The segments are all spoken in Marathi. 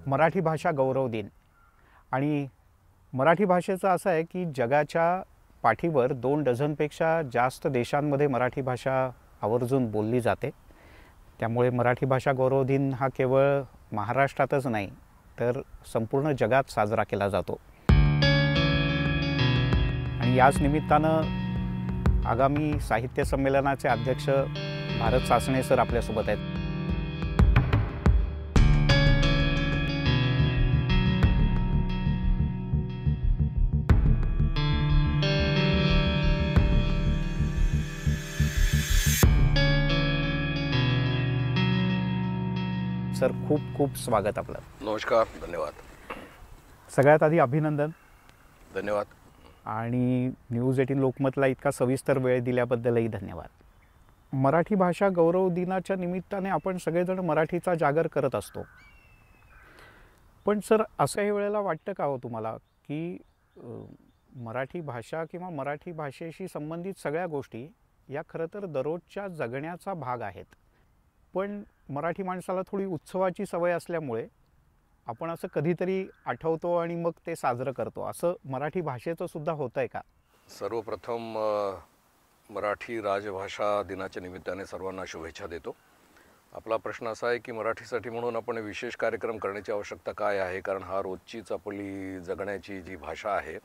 मराठी भाषा गौरव दिन आणि मराठी भाषेचं असं आहे की जगाच्या पाठीवर 2 डझनपेक्षा जास्त देशांमध्ये मराठी भाषा आवर्जून बोलली जाते. त्यामुळे मराठी भाषा गौरव दिन हा केवळ महाराष्ट्रातच नाही तर संपूर्ण जगात साजरा केला जातो. आणि याच निमित्तानं आगामी साहित्य संमेलनाचे अध्यक्ष भारत सासणे सर आपल्यासोबत आहेत. सर खूप खूप स्वागत आपलं. नमस्कार, धन्यवाद. सगळ्यात आधी अभिनंदन. धन्यवाद. आणि न्यूज 18 लोकमतला इतका सविस्तर वेळ दिल्याबद्दलही धन्यवाद. मराठी भाषा गौरव दिनाच्या निमित्ताने आपण सगळेजण मराठीचा जागर करत असतो. पण सर असंही वेळेला वाटतं का हो तुम्हाला की मराठी भाषा किंवा मराठी भाषेशी संबंधित सगळ्या गोष्टी या खरं तर दररोजच्या जगण्याचा भाग आहेत, पण मराठी माणसाला थोडी उत्सवाची सवय असल्यामुळे आपण असं कधीतरी आठवतो आणि मग ते साजरं करतो, असं मराठी भाषेचं सुद्धा होतंय का? सर्वप्रथम मराठी राजभाषा दिनाच्या निमित्ताने सर्वांना शुभेच्छा देतो. आपला प्रश्न असा आहे की मराठीसाठी म्हणून आपण विशेष कार्यक्रम करण्याची आवश्यकता काय आहे, कारण हा रोजचीच आपली जगण्याची जी भाषा आहे.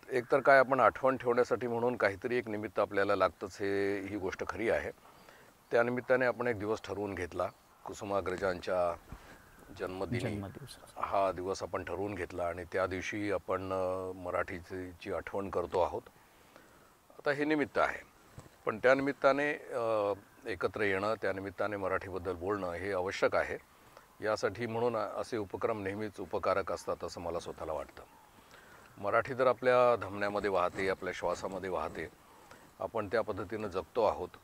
एकतर काय आपण आठवण ठेवण्यासाठी म्हणून काहीतरी एक निमित्त आपल्याला लागतंच, ही गोष्ट खरी आहे. त्यानिमित्ताने आपण एक दिवस ठरवून घेतला. कुसुमाग्रजांच्या जन्मदिनी हा दिवस आपण ठरवून घेतला आणि त्या दिवशी आपण मराठीची आठवण करतो आहोत. आता हे निमित्त आहे, पण त्या निमित्ताने एकत्र येणं, त्या निमित्ताने मराठीबद्दल बोलणं हे आवश्यक आहे. यासाठी म्हणून असे उपक्रम नेहमीच उपकारक असतात असं मला स्वतःला वाटतं. मराठी तर आपल्या धमन्यामध्ये वाहते, आपल्या श्वासामध्ये वाहते. आपण त्या पद्धतीनं जगतो आहोत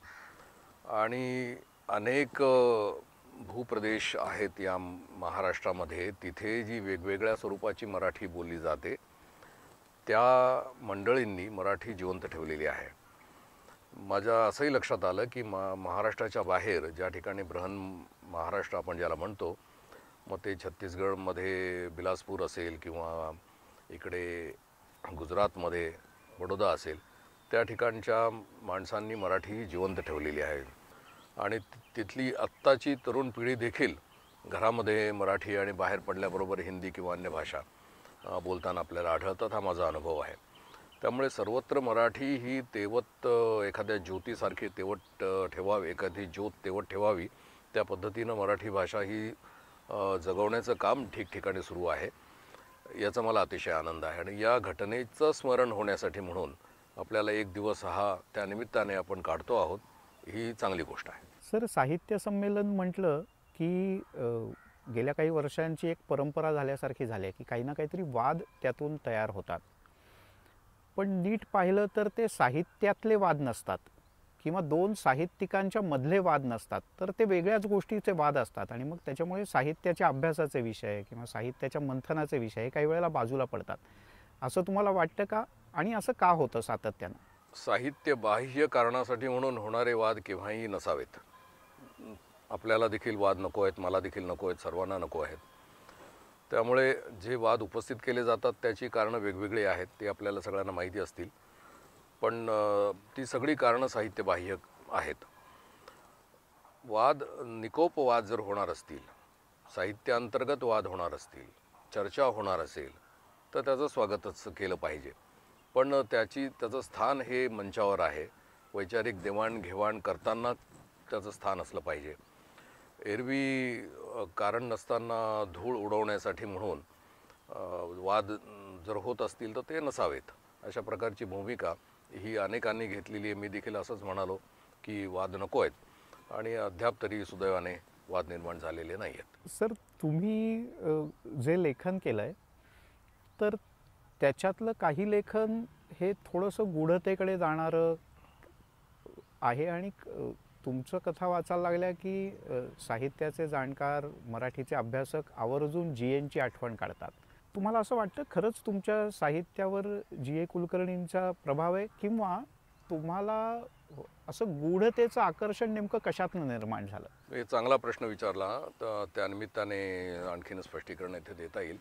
आणि अनेक भूप्रदेश आहेत या महाराष्ट्रामध्ये, तिथे जी वेगवेगळ्या स्वरूपाची मराठी बोलली जाते त्या मंडळींनी मराठी जिवंत ठेवलेली आहे. माझ्या असंही लक्षात आलं की महाराष्ट्राच्या बाहेर ज्या ठिकाणी बृहन महाराष्ट्र आपण ज्याला म्हणतो, मग ते छत्तीसगडमध्ये बिलासपूर असेल किंवा इकडे गुजरातमध्ये बडोदा असेल, त्या ठिकाणच्या माणसांनी मराठी जिवंत ठेवलेली आहे. आणि तिथली आत्ताची तरुण पिढी देखील घरामध्ये मराठी आणि बाहेर पडल्याबरोबर हिंदी किंवा अन्य भाषा बोलताना आपल्याला आढळतात. हा माझा अनुभव आहे. त्यामुळे सर्वत्र मराठी ही तेवत एखाद्या ज्योतीसारखी तेवत ठेवावी, एखादी ज्योत तेवत ठेवावी, त्या पद्धतीनं मराठी भाषा ही जगवण्याचं काम ठिकठिकाणी सुरू आहे. याचा मला अतिशय आनंद आहे. आणि या घटनेचं स्मरण होण्यासाठी म्हणून आपल्याला एक दिवस हा त्या निमित्ताने आपण काढतो आहोत, ही चांगली गोष्ट आहे. सर साहित्य संमेलन म्हटलं की गेल्या काही वर्षांची एक परंपरा झाल्यासारखी झाली आहे की काही ना काहीतरी वाद त्यातून तयार होतात. पण नीट पाहिलं तर ते साहित्यातले वाद नसतात किंवा 2 साहित्यिकांच्या मधले वाद नसतात, तर ते वेगळ्याच गोष्टीचे वाद असतात. आणि मग त्याच्यामुळे साहित्याच्या अभ्यासाचे विषय किंवा साहित्याच्या मंथनाचे विषय काही वेळेला बाजूला पडतात, असं तुम्हाला वाटतं का? आणि असं का होतं सातत्यानं? साहित्य बाह्य कारणासाठी म्हणून होणारे वाद केव्हाही नसावेत. आपल्याला देखील वाद नको आहेत, मला देखील नको आहेत, सर्वांना नको आहेत. त्यामुळे जे वाद उपस्थित केले जातात त्याची कारणं वेगवेगळी आहेत, ते आपल्याला सगळ्यांना माहिती असतील. पण ती सगळी कारणं साहित्यबाह्य आहेत. वाद निकोप वाद जर होणार असतील, साहित्याअंतर्गत वाद होणार असतील, चर्चा होणार असेल, तर त्याचं स्वागतच केलं पाहिजे. पण त्याचं स्थान हे मंचावर आहे. वैचारिक देवाणघेवाण करताना त्याचं स्थान असलं पाहिजे. एरवी कारण नसताना धूळ उडवण्यासाठी म्हणून वाद जर होत असतील तर ते नसावेत. अशा प्रकारची भूमिका ही अनेकांनी घेतलेली आहे. मी देखील असंच म्हणालो की वाद नको आहेत आणि अद्याप तरी सुदैवाने वाद निर्माण झालेले नाही आहेत. सर तुम्ही जे लेखन केलं आहे तर त्याच्यातलं काही लेखन हे थोडंसं गूढतेकडे जाणारं आहे आणि तुमचं कथा वाचायला लागल्या की साहित्याचे जाणकार, मराठीचे अभ्यासक आवर्जून जी.एनची आठवण काढतात. तुम्हाला असं वाटतं खरंच तुमच्या साहित्यावर जी.ए. कुलकर्णींचा प्रभाव आहे, किंवा तुम्हाला असं गूढतेचं आकर्षण नेमकं कशातनं निर्माण झालं? एक चांगला प्रश्न विचारला, तर त्यानिमित्ताने आणखीन स्पष्टीकरण इथे देता येईल.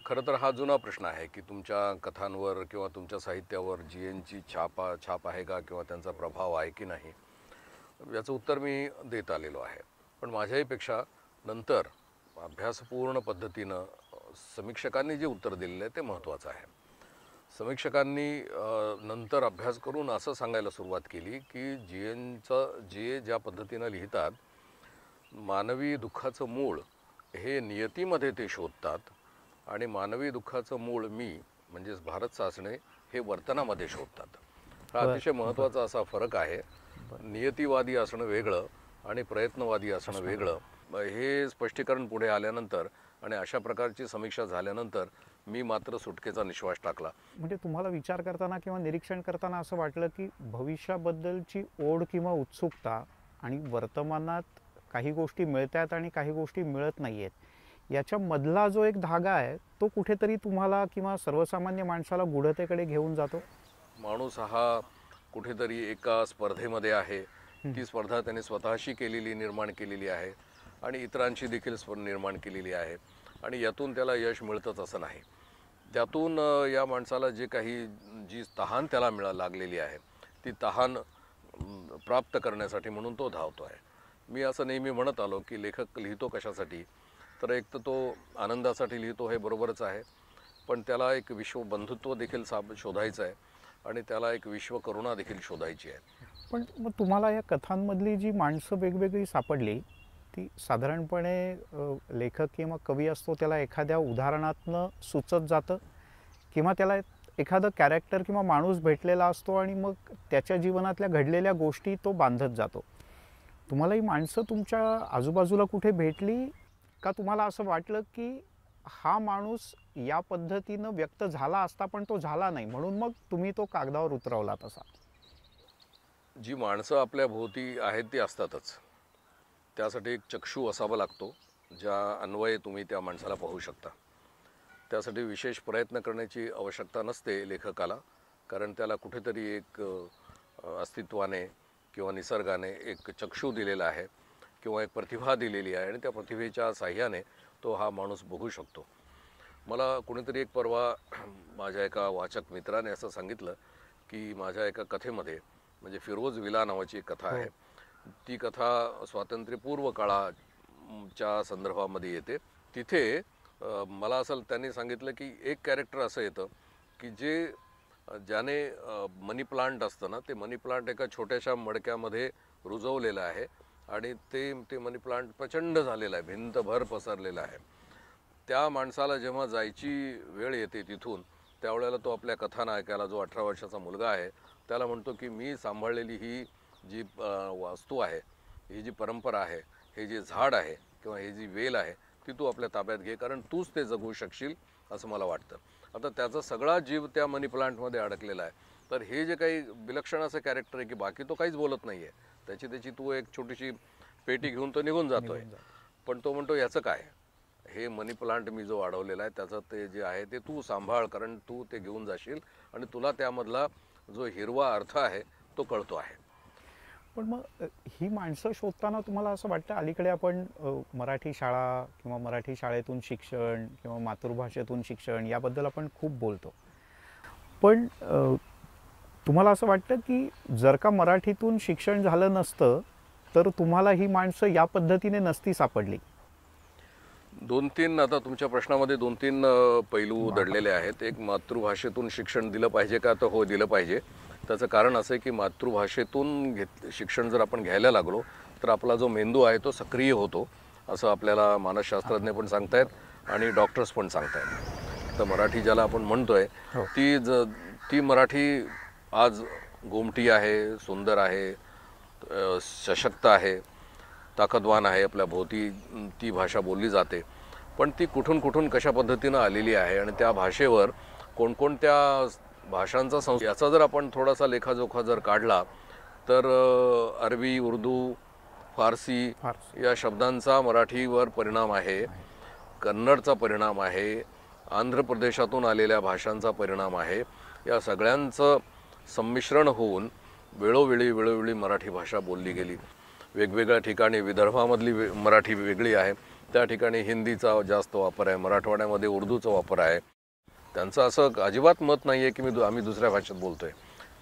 खरं तर हा जुना प्रश्न आहे की तुमच्या कथांवर किंवा तुमच्या साहित्यावर जीएनची छाप आहे का किंवा त्यांचा प्रभाव आहे की नाही, याचं उत्तर मी देत आलेलो आहे. पण माझ्याहीपेक्षा नंतर अभ्यासपूर्ण पद्धतीनं समीक्षकांनी जे उत्तर दिलेलं आहे ते महत्त्वाचं आहे. समीक्षकांनी नंतर अभ्यास करून असं सांगायला सुरुवात केली की जीए ज्या पद्धतीनं लिहितात, मानवी दुःखाचं मूळ हे नियतीमध्ये ते शोधतात आणि मानवी दुःखाचं मूळ म्हणजेच भारत सासणे हे वर्तनामध्ये शोधतात. हा अतिशय महत्त्वाचा असा फरक आहे. नियतीवादी असणं वेगळं आणि प्रयत्नवादी असणं वेगळं. हे स्पष्टीकरण पुढे आल्यानंतर आणि अशा प्रकारची समीक्षा झाल्यानंतर मी मात्र सुटकेचा निश्वास टाकला. म्हणजे तुम्हाला विचार करताना किंवा निरीक्षण करताना असं वाटलं की भविष्याबद्दलची ओढ किंवा उत्सुकता आणि वर्तमानात काही गोष्टी मिळतात आणि काही गोष्टी मिळत नाही आहेत, याच्या मधला जो एक धागा आहे तो कुठेतरी तुम्हाला किंवा सर्वसामान्य माणसाला गूढतेकडे घेऊन जातो. माणूस हा कुठेतरी एका स्पर्धेमध्ये आहे. ती स्पर्धा त्याने स्वतःशी निर्माण केलेली आहे आणि इतरांशी देखील निर्माण केलेली आहे आणि यातून त्याला यश मिळतंच असं नाही. त्यातून या माणसाला जी तहान त्याला लागलेली आहे, ती तहान प्राप्त करण्यासाठी म्हणून तो धावतो आहे. मी असं नेहमी म्हणत आलो की लेखक लिहितो कशासाठी, तर एक तर तो आनंदासाठी लिहितो हे बरोबरच आहे, पण त्याला एक विश्वबंधुत्व देखील शोधायचं आहे आणि त्याला एक विश्वकरुणा देखील शोधायची आहे. पण मग तुम्हाला या कथांमधली जी माणसं वेगवेगळी सापडली, ती साधारणपणे लेखक किंवा कवी असतो त्याला एखाद्या उदाहरणातनं सुचत जातं किंवा त्याला एखादं कॅरेक्टर किंवा माणूस भेटलेला असतो आणि मग त्याच्या जीवनातल्या घडलेल्या गोष्टी तो बांधत जातो. तुम्हाला ही माणसं तुमच्या आजूबाजूला कुठे भेटली का? तुम्हाला असं वाटलं की हा माणूस या पद्धतीनं व्यक्त झाला असता पण तो झाला नाही, म्हणून मग तुम्ही तो कागदावर उतरवला तसा? जी माणसं आपल्या भोवती आहेत ती असतातच. त्यासाठी एक चक्षू असावा लागतो, ज्या अन्वये तुम्ही त्या माणसाला पाहू शकता. त्यासाठी विशेष प्रयत्न करण्याची आवश्यकता नसते लेखकाला, कारण त्याला कुठेतरी एक अस्तित्वाने किंवा निसर्गाने एक चक्षू दिलेला आहे किंवा एक प्रतिभा दिलेली आहे आणि त्या प्रतिभेच्या साह्याने तो हा माणूस बघू शकतो. मला कोणीतरी एक परवा माझ्या एका वाचक मित्राने असं सांगितलं की माझ्या एका कथेमध्ये, म्हणजे फिरोज विला नावाची एक कथा आहे, ती कथा स्वातंत्र्यपूर्व काळाच्या संदर्भामध्ये येते. तिथे मला असं त्यांनी सांगितलं की एक कॅरेक्टर असं येतं की ज्याने मनी प्लांट असतं ना, ते मनी प्लांट एका छोट्याशा मडक्यामध्ये रुजवलेलं आहे आणि ते मनी प्लांट प्रचंड झालेलं आहे, भिंतभर पसरलेलं आहे. त्या माणसाला जेव्हा जायची वेळ येते तिथून, त्यावेळेला तो आपल्या कथान ऐकायला, जो 18 वर्षाचा मुलगा आहे, त्याला म्हणतो की मी सांभाळलेली ही जी वास्तू आहे, ही जी परंपरा आहे, हे जे झाड आहे किंवा ही जी वेल आहे, ती तू आपल्या ताब्यात घे, कारण तूच ते जगू शकशील असं मला वाटतं. आता त्याचा सगळा जीव त्या मनी प्लांटमध्ये अडकलेला आहे. तर हे जे काही विलक्षण असं कॅरेक्टर आहे की बाकी तो काहीच बोलत नाही आहे, त्याची तू एक छोटीशी पेटी घेऊन तो निघून जातोय. पण तो म्हणतो याचं काय, हे मनी प्लांट मी जो अडवलेला आहे त्याचं ते जे आहे ते तू सांभाळ, कारण तू ते घेऊन जाशील आणि तुला त्यामधला जो हिरवा अर्थ आहे तो कळतो आहे. पण मग ही माणसं शोधताना तुम्हाला असं वाटतं, अलीकडे आपण मराठी शाळा किंवा मराठी शाळेतून शिक्षण किंवा मातृभाषेतून शिक्षण याबद्दल आपण खूप बोलतो, पण तुम्हाला असं वाटतं की जर का मराठीतून शिक्षण झालं नसतं तर तुम्हाला ही माणसं या पद्धतीने नसती सापडली? आता तुमच्या प्रश्नामध्ये 2-3 पैलू दडलेले आहेत. एक, मातृभाषेतून शिक्षण दिलं पाहिजे का? तर हो, दिलं पाहिजे. त्याचं कारण असं आहे की मातृभाषेतून शिक्षण जर आपण घ्यायला लागलो तर आपला जो मेंदू आहे तो सक्रिय होतो, असं आपल्याला मानसशास्त्रज्ञ पण सांगतायत आणि डॉक्टर्स पण सांगतायत. तर मराठी ज्याला आपण म्हणतोय ती मराठी आज गोमटी आहे, सुंदर आहे, सशक्त आहे, ताकदवान आहे. आपल्या भोवती ती भाषा बोलली जाते, पण ती कुठून कशा पद्धतीनं आलेली आहे आणि त्या भाषेवर कोणकोणत्या भाषांचा याचा जर आपण थोडासा लेखाजोखा जर काढला तर अरबी, उर्दू, फारसी या शब्दांचा मराठीवर परिणाम आहे, कन्नडचा परिणाम आहे, आंध्र प्रदेशातून आलेल्या भाषांचा परिणाम आहे. या सगळ्यांचं संमिश्रण होऊन वेळोवेळी मराठी भाषा बोलली गेली. वेगवेगळ्या ठिकाणी विदर्भामधली मराठी वेगळी आहे, त्या ठिकाणी हिंदीचा जास्त वापर आहे, मराठवाड्यामध्ये उर्दूचा वापर आहे. त्यांचं असं अजिबात मत नाही आहे की आम्ही दुसऱ्या भाषेत बोलतो आहे.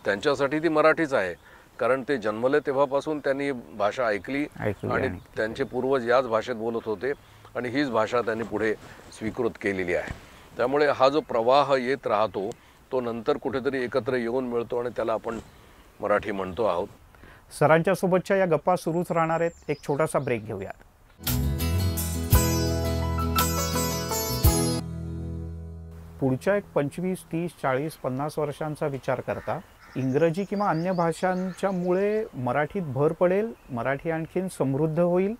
त्यांच्यासाठी ती मराठीच आहे, कारण ते जन्मले तेव्हापासून त्यांनी भाषा ऐकली आणि त्यांचे पूर्वज याच भाषेत बोलत होते आणि हीच भाषा त्यांनी पुढे स्वीकृत केलेली आहे. त्यामुळे हा जो प्रवाह येत राहतो तो नंतर कुठेतरी एकत्र येऊन मिळतो आणि त्याला आपण मराठी म्हणतो आहोत. सरांच्या सोबतच्या या गप्पा सुरूच राहणार आहेत. एक छोटासा ब्रेक घेऊयात. पुढच्या एक 25, 30, 40, 50 वर्षांचा विचार करता इंग्रजी किंवा अन्य भाषांच्यामुळे मराठीत भर पडेल, मराठी आणखीन समृद्ध होईल.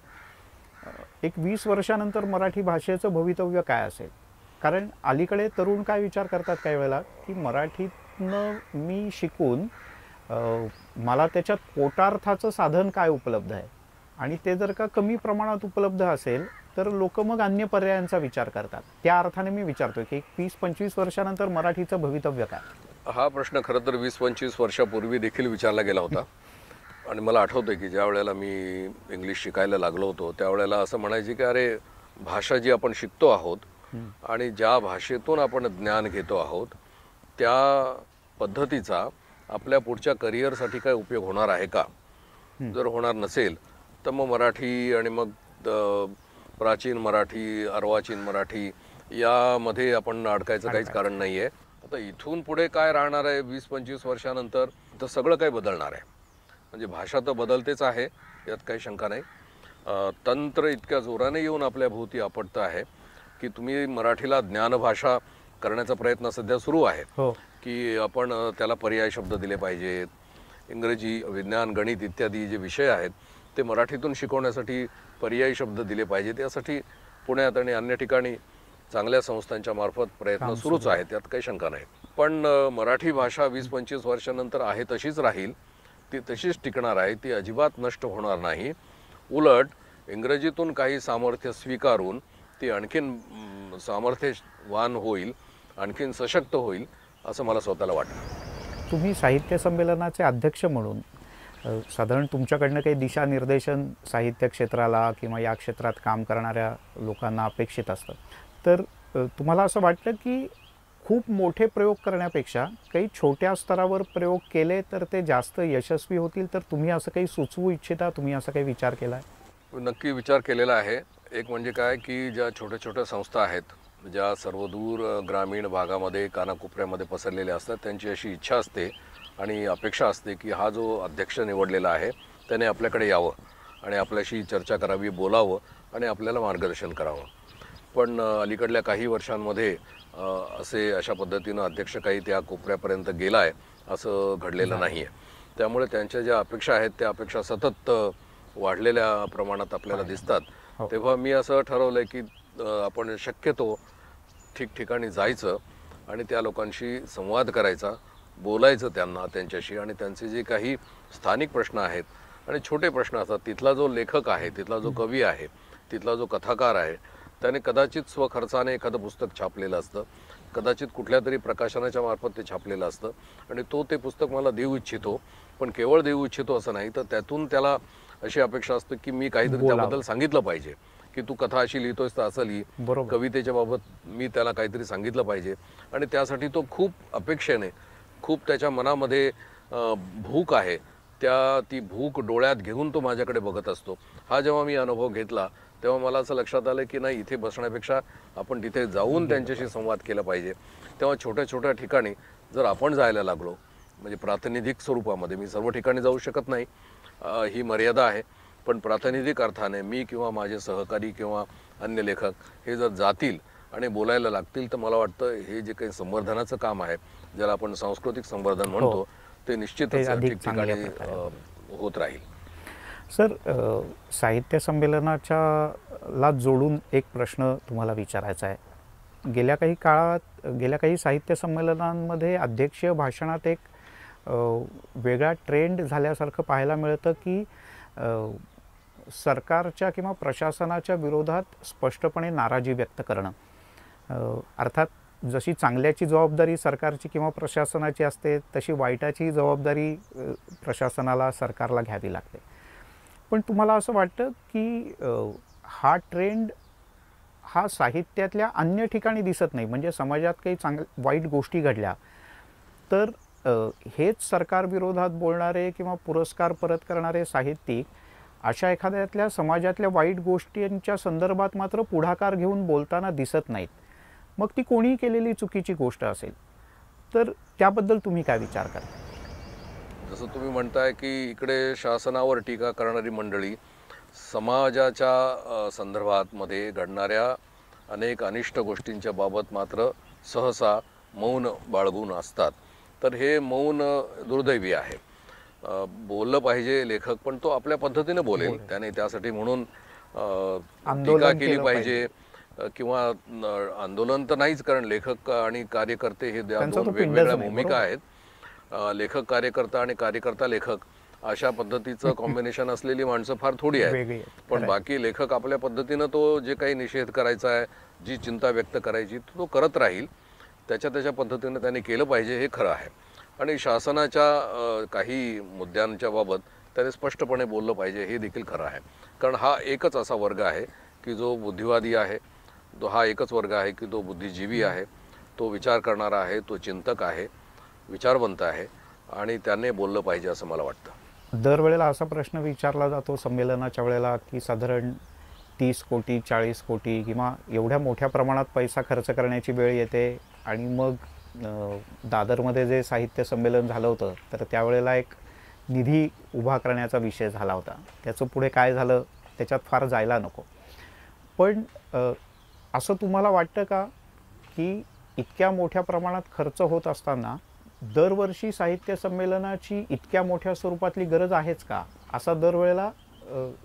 एक 20 वर्षानंतर मराठी भाषेचं भवितव्य काय असेल? कारण अलीकडे तरुण काय विचार करतात काही वेळेला की मराठीतनं मी शिकून मला त्याच्यात पोटार्थाचं साधन काय उपलब्ध आहे, आणि ते जर का कमी प्रमाणात उपलब्ध असेल तर लोक मग अन्य पर्यायांचा विचार करतात. त्या अर्थाने मी विचारतोय की 20-25 वर्षानंतर मराठीचं भवितव्य काय? हा प्रश्न खरं तर 20-25 वर्षापूर्वी देखील विचारला गेला होता. आणि मला आठवतं की ज्या वेळेला मी इंग्लिश शिकायला लागलो होतो त्यावेळेला असं म्हणायचे की अरे, भाषा जी आपण शिकतो आहोत आणि ज्या भाषेतून आपण ज्ञान घेतो आहोत त्या पद्धतीचा आपल्या पुढच्या करिअरसाठी काय उपयोग होणार आहे का? जर होणार नसेल तर मग मराठी आणि मग प्राचीन मराठी, अर्वाचीन मराठी यामध्ये आपण अडकायचं काहीच कारण नाही आहे. आता इथून पुढे काय राहणार आहे 20-25 वर्षानंतर, तर सगळं काही बदलणार आहे. म्हणजे भाषा तर बदलतेच आहे, यात काही शंका नाही. तंत्र इतक्या जोराने येऊन आपल्या भोवती आपटतं आहे की तुम्ही मराठीला ज्ञानभाषा करण्याचा प्रयत्न सध्या सुरू आहे. की आपण त्याला पर्याय शब्द दिले पाहिजेत. इंग्रजी, विज्ञान, गणित इत्यादी जे विषय आहेत ते मराठीतून शिकवण्यासाठी पर्यायी शब्द दिले पाहिजेत. यासाठी पुण्यात आणि अन्य ठिकाणी चांगल्या संस्थांच्या मार्फत प्रयत्न सुरूच आहेत, यात काही शंका नाही. पण मराठी भाषा 20-25 वर्षानंतर आहे तशीच राहील, ती तशीच टिकणार आहे, ती अजिबात नष्ट होणार नाही. उलट इंग्रजीतून काही सामर्थ्य स्वीकारून ती आणखीन सामर्थ्यवान होईल, आणखीन सशक्त होईल असं मला स्वतःला वाटतं. तुम्ही साहित्य संमेलनाचे अध्यक्ष म्हणून साधारण तुमच्याकडनं काही दिशानिर्देशन साहित्य क्षेत्राला किंवा या क्षेत्रात काम करणाऱ्या लोकांना अपेक्षित असतं, तर तुम्हाला असं वाटतं की खूप मोठे प्रयोग करण्यापेक्षा काही छोट्या स्तरावर प्रयोग केले तर ते जास्त यशस्वी होतील, तर तुम्ही असं काही सुचवू इच्छिता? तुम्ही असा काही विचार केला आहे? नक्की विचार केलेला आहे. एक म्हणजे काय की ज्या छोट्या छोट्या संस्था आहेत, ज्या सर्वदूर ग्रामीण भागामध्ये कानाकोपऱ्यामध्ये पसरलेल्या असतात, त्यांची अशी इच्छा असते आणि अपेक्षा असते की हा जो अध्यक्ष निवडलेला आहे त्याने आपल्याकडे यावं आणि आपल्याशी चर्चा करावी, बोलावं आणि आपल्याला मार्गदर्शन करावं. पण अलीकडल्या काही वर्षांमध्ये अशा पद्धतीनं अध्यक्ष काही त्या कोपऱ्यापर्यंत गेला आहे असं घडलेलं नाही आहे. त्यामुळे त्यांच्या ज्या अपेक्षा आहेत त्या अपेक्षा सतत वाढलेल्या प्रमाणात आपल्याला दिसतात. तेव्हा मी असं ठरवलं आहे की आपण शक्यतो ठिकठिकाणी जायचं आणि त्या लोकांशी संवाद करायचा, बोलायचं त्यांच्याशी, आणि त्यांचे जे काही स्थानिक प्रश्न आहेत आणि छोटे प्रश्न असतात, तिथला जो लेखक आहे, तिथला जो कवी आहे, तिथला जो कथाकार आहे, त्याने कदाचित स्वखर्चाने एखादं पुस्तक छापलेलं असतं, कदाचित कुठल्या तरी प्रकाशनाच्या मार्फत ते छापलेलं असतं आणि तो ते पुस्तक मला देऊ इच्छितो. पण केवळ देऊ इच्छितो असं नाही, तर त्यातून त्याला अशी अपेक्षा असते की मी काहीतरी त्याबद्दल सांगितलं पाहिजे की तू कथा अशी लिहितोयस तर असं लिही, कवितेच्या बाबत मी त्याला काहीतरी सांगितलं पाहिजे. आणि त्यासाठी तो खूप अपेक्षेने, खूप त्याच्या मनामध्ये भूक आहे, ती भूक डोळ्यात घेऊन तो माझ्याकडे बघत असतो. हा जेव्हा मी अनुभव घेतला तेव्हा मला असं लक्षात आलं की नाही, इथे बसण्यापेक्षा आपण तिथे जाऊन त्यांच्याशी संवाद केला पाहिजे. तेव्हा छोट्या छोट्या ठिकाणी जर आपण जायला लागलो, म्हणजे प्रातिनिधिक स्वरूपामध्ये, मी सर्व ठिकाणी जाऊ शकत नाही, ही मर्यादा आहे, पण प्रातिनिधिक अर्थाने मी किंवा माझे सहकारी किंवा अन्य लेखक हे जर जातील आणि बोलायला लागतील तर मला वाटतं हे जे काही संवर्धनाचं काम आहे, ज्याला आपण सांस्कृतिक संवर्धन म्हणतो, ते निश्चितच ठिकठिकाणी होत राहील. सर, साहित्य संमेलनाला जोडून एक प्रश्न तुम्हाला विचारायचा आहे. गेल्या काही साहित्य संमेलनांमध्ये अध्यक्षीय भाषणात एक वेगळा ट्रेंड झाल्यासारखं पाहायला मिळतं की सरकारच्या किंवा प्रशासनाच्या विरोधात स्पष्टपणे नाराजी व्यक्त करणं. अर्थात जशी चांगल्याची जबाबदारी सरकारची किंवा प्रशासनाची असते तशी वाईटाची जबाबदारी प्रशासनाला सरकारला घ्यावी लागते. पण तुम्हाला असं वाटतं की हा ट्रेंड हा साहित्यातल्या अन्य ठिकाणी दिसत नाही, म्हणजे समाजात काही वाईट गोष्टी घडल्या तर हेच सरकारविरोधात बोलणारे किंवा पुरस्कार परत करणारे साहित्यिक अशा एखाद्यातल्या समाजातल्या वाईट गोष्टींच्या संदर्भात मात्र पुढाकार घेऊन बोलताना दिसत नाहीत. मग ती कोणीही केलेली चुकीची गोष्ट असेल तर त्याबद्दल तुम्ही काय विचार करता? जसं तुम्ही म्हणताय की इकडे शासनावर टीका करणारी मंडळी समाजाच्या संदर्भात मध्ये घडणाऱ्या अनेक अनिष्ट गोष्टींच्या बाबत मात्र सहसा मौन बाळगून असतात. तर हे मौन दुर्दैवी आहे. बोललं पाहिजे लेखक, पण तो आपल्या पद्धतीने बोलेल. त्याने त्यासाठी म्हणून टीका केली पाहिजे किंवा आंदोलन तर नाहीच, कारण लेखक आणि कार्यकर्ते हे दोन वेगवेगळ्या भूमिका आहेत. लेखक कार्यकर्ता आणि कार्यकर्ता लेखक अशा पद्धतीचं कॉम्बिनेशन असलेली माणसं फार थोडी आहेत. पण बाकी लेखक आपल्या पद्धतीनं तो जे काही निषेध करायचा आहे, जी चिंता व्यक्त करायची तो करत राहील. त्याच्या पद्धतीनं त्यांनी केलं पाहिजे, हे खरं आहे. आणि शासनाच्या काही मुद्द्यांच्या बाबत त्याने स्पष्टपणे बोललं पाहिजे, हे देखील खरं आहे. कारण हा एकच असा वर्ग आहे की जो बुद्धिवादी आहे, हा एकच वर्ग आहे की तो बुद्धिजीवी आहे, तो विचार करणारा आहे, तो चिंतक आहे, विचारवंत आहे आणि त्याने बोललं पाहिजे असं मला वाटतं. दरवेळेला असा प्रश्न विचारला जातो संमेलनाच्या वेळेला की साधारण 30 कोटी 40 कोटी किंवा एवढ्या मोठ्या प्रमाणात पैसा खर्च करण्याची वेळ येते आणि मग दादरमध्ये जे साहित्य संमेलन झालं होतं तर त्यावेळेला एक निधी उभा करण्याचा विषय झाला होता. त्याचं पुढे काय झालं त्याच्यात फार जायला नको. पण असं तुम्हाला वाटतं का की इतक्या मोठ्या प्रमाणात खर्च होत असताना दरवर्षी साहित्य संमेलनाची इतक्या मोठ्या स्वरूपातली गरज आहेच का, असा दरवेळेला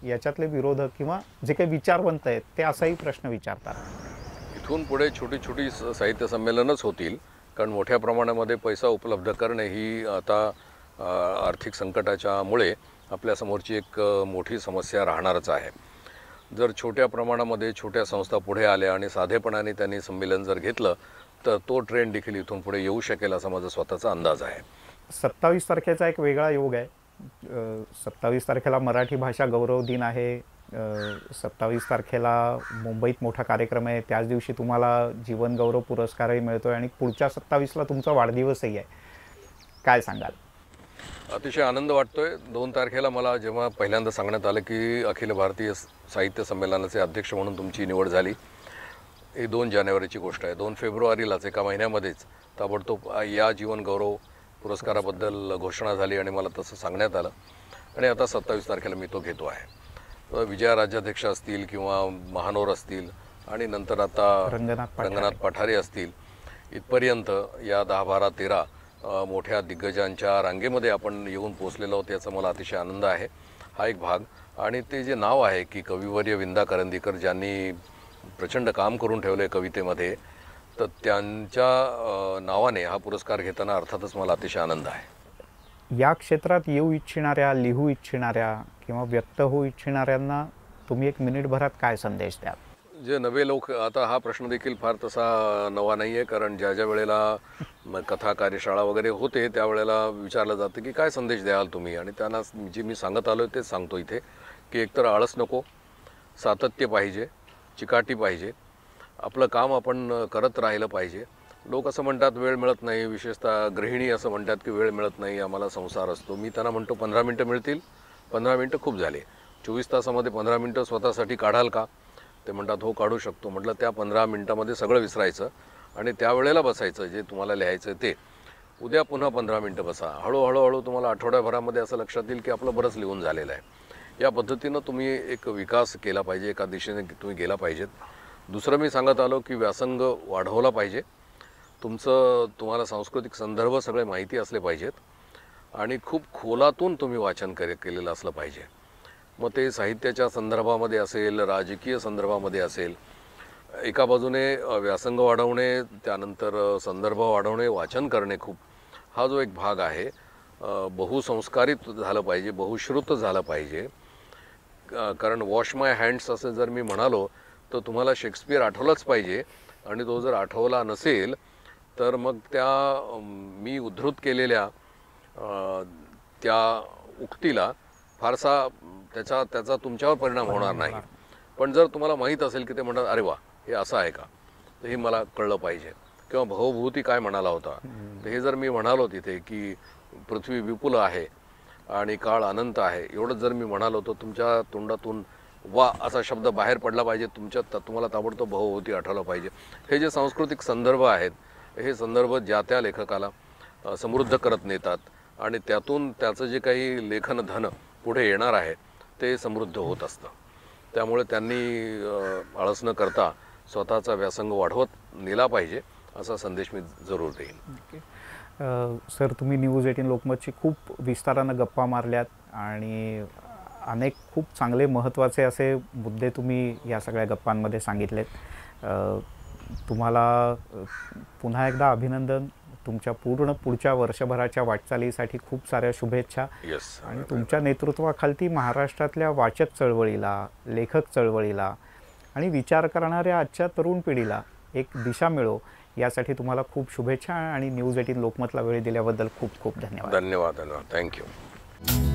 याच्यातले विरोधक किंवा जे काही विचारवंत आहेत ते असाही प्रश्न विचारतात? इथून पुढे छोटी छोटी साहित्य संमेलनच होतील, कारण मोठ्या प्रमाणामध्ये पैसा उपलब्ध करणे ही आता आर्थिक संकटाच्यामुळे आपल्यासमोरची एक मोठी समस्या राहणारच आहे. जर छोट्या प्रमाणामध्ये छोट्या संस्था पुढे आल्या आणि साधेपणाने त्यांनी संमेलन जर घेतलं तर तो ट्रेंड देखील इथून पुढे येऊ शकेल असा माझा स्वतःचा अंदाज आहे. 27 तारखेचा एक वेगळा योग आहे. 27 तारखेला मराठी भाषा गौरव दिन आहे. 27 तारखेला मुंबईत मोठा कार्यक्रम आहे. त्याच दिवशी तुम्हाला जीवन गौरव पुरस्कारही मिळतो आहे आणि पुढच्या 27ला तुमचा वाढदिवसही आहे. काय सांगाल? अतिशय आनंद वाटतोय. 2 तारखेला मला जेव्हा पहिल्यांदा सांगण्यात आलं की अखिल भारतीय साहित्य संमेलनाचे अध्यक्ष म्हणून तुमची निवड झाली, ही 2 जानेवारीची गोष्ट आहे. 2 फेब्रुवारीलाच एका महिन्यामध्येच ताबडतोब या जीवन गौरव पुरस्काराबद्दल घोषणा झाली आणि मला तसं सांगण्यात आलं. आणि आता 27 तारखेला मी तो घेतो आहे. विजया राज्याध्यक्ष असतील किंवा महानोर असतील आणि नंतर आता रंगनाथ पठारे असतील, इथपर्यंत या 10, 12, 13 मोठ्या दिग्गजांच्या रांगेमध्ये आपण येऊन पोचलेलो आहोत, याचा मला अतिशय आनंद आहे. हा एक भाग. आणि ते जे नाव आहे की कविवर्य विंदा करंदीकर ज्यांनी प्रचंड काम करून ठेवले कवितेमध्ये, तर त्यांच्या नावाने हा पुरस्कार घेताना अर्थातच मला अतिशय आनंद आहे. या क्षेत्रात येऊ इच्छिणाऱ्या, लिहू इच्छिणाऱ्या किंवा व्यक्त होऊ इच्छिणाऱ्यांना तुम्ही एक मिनिटभरात काय संदेश द्याल? जे नवे लोक, आता हा प्रश्न देखील फार तसा नवा नाही आहे, कारण ज्या ज्या वेळेला कथा कार्यशाळा वगैरे होते त्यावेळेला विचारलं जातं की काय संदेश द्याल तुम्ही, आणि त्यांना जे मी सांगत आलो तेच सांगतो इथे की एकतर आळस नको, सातत्य पाहिजे, चिकाटी पाहिजे, आपलं काम आपण करत राहिलं पाहिजे. लोक असं म्हणतात वेळ मिळत नाही, विशेषतः गृहिणी असं म्हणतात की वेळ मिळत नाही, आम्हाला संसार असतो. मी त्यांना म्हणतो 15 मिनटं मिळतील. 15 मिनटं खूप झाले. 24 तासामध्ये 15 मिनटं स्वतःसाठी काढाल का? ते म्हणतात हो काढू शकतो. म्हटलं त्या 15 मिनटामध्ये सगळं विसरायचं आणि त्यावेळेला बसायचं जे तुम्हाला लिहायचं ते. उद्या पुन्हा 15 मिनटं बसा. हळूहळू तुम्हाला आठवड्याभरामध्ये असं लक्षात येईल की आपलं बरंच लिहून झालेलं आहे. या पद्धतीनं तुम्ही एक विकास केला पाहिजे, एका दिशेने तुम्ही गेला पाहिजेत. दुसरं मी सांगत आलो की व्यासंग वाढवला पाहिजे. तुम्हाला सांस्कृतिक संदर्भ सगळे माहिती असले पाहिजेत आणि खूप खोलातून तुम्ही वाचन केलेलं असलं पाहिजे. मग ते साहित्याच्या संदर्भामध्ये असेल, राजकीय संदर्भामध्ये असेल. एका बाजूने व्यासंग वाढवणे, त्यानंतर संदर्भ वाढवणे, वाचन करणे, खूप हा जो एक भाग आहे बहुसंस्कारित झालं पाहिजे, बहुश्रुत झालं पाहिजे. कारण वॉश माय हँड्स असं जर मी म्हणालो तर तुम्हाला शेक्सपियर आठवलंच पाहिजे, आणि तो जर आठवला नसेल तर मग त्या मी उद्धृत केलेल्या त्या उक्तीला फारसा त्याचा तुमच्यावर परिणाम होणार नाही. पण जर तुम्हाला माहीत असेल की ते म्हणतात अरे वा हे असं आहे का, तर हे मला कळलं पाहिजे. किंवा भवभूती काय म्हणाला होता, तर हे जर मी म्हणालो तिथे की पृथ्वी विपुल आहे आणि काळ अनंत आहे, एवढंच जर मी म्हणालो तर तुमच्या तोंडातून वा असा शब्द बाहेर पडला पाहिजे, तुम्हाला ताबडतोब भवभूती आठवलं पाहिजे. हे जे सांस्कृतिक संदर्भ आहेत, हे संदर्भ ज्या त्या लेखकाला समृद्ध करत नेतात आणि त्यातून त्याचं जे काही लेखन धन पुढे येणार आहे ते समृद्ध होत असतं. त्यामुळे त्यांनी आळस न करता स्वतःचा व्यासंग वाढवत नेला पाहिजे असा संदेश मी जरूर देईन. सर, तुम्ही न्यूज 18 लोकमतची खूप विस्तारानं गप्पा मारल्यात आणि अनेक खूप चांगले महत्त्वाचे असे मुद्दे तुम्ही या सगळ्या गप्पांमध्ये सांगितलेत. तुम्हाला पुन्हा एकदा अभिनंदन. तुमच्या पूर्ण पुढच्या वर्षभराच्या वाटचालीसाठी खूप साऱ्या शुभेच्छा. आणि तुमच्या नेतृत्वाखाली महाराष्ट्रातल्या वाचक चळवळीला, लेखक चळवळीला आणि विचार करणाऱ्या आजच्या तरुण पिढीला एक दिशा मिळो यासाठी तुम्हाला खूप शुभेच्छा आणि न्यूज 18 लोकमतला वेळ दिल्याबद्दल खूप खूप धन्यवाद. धन्यवाद. थँक्यू.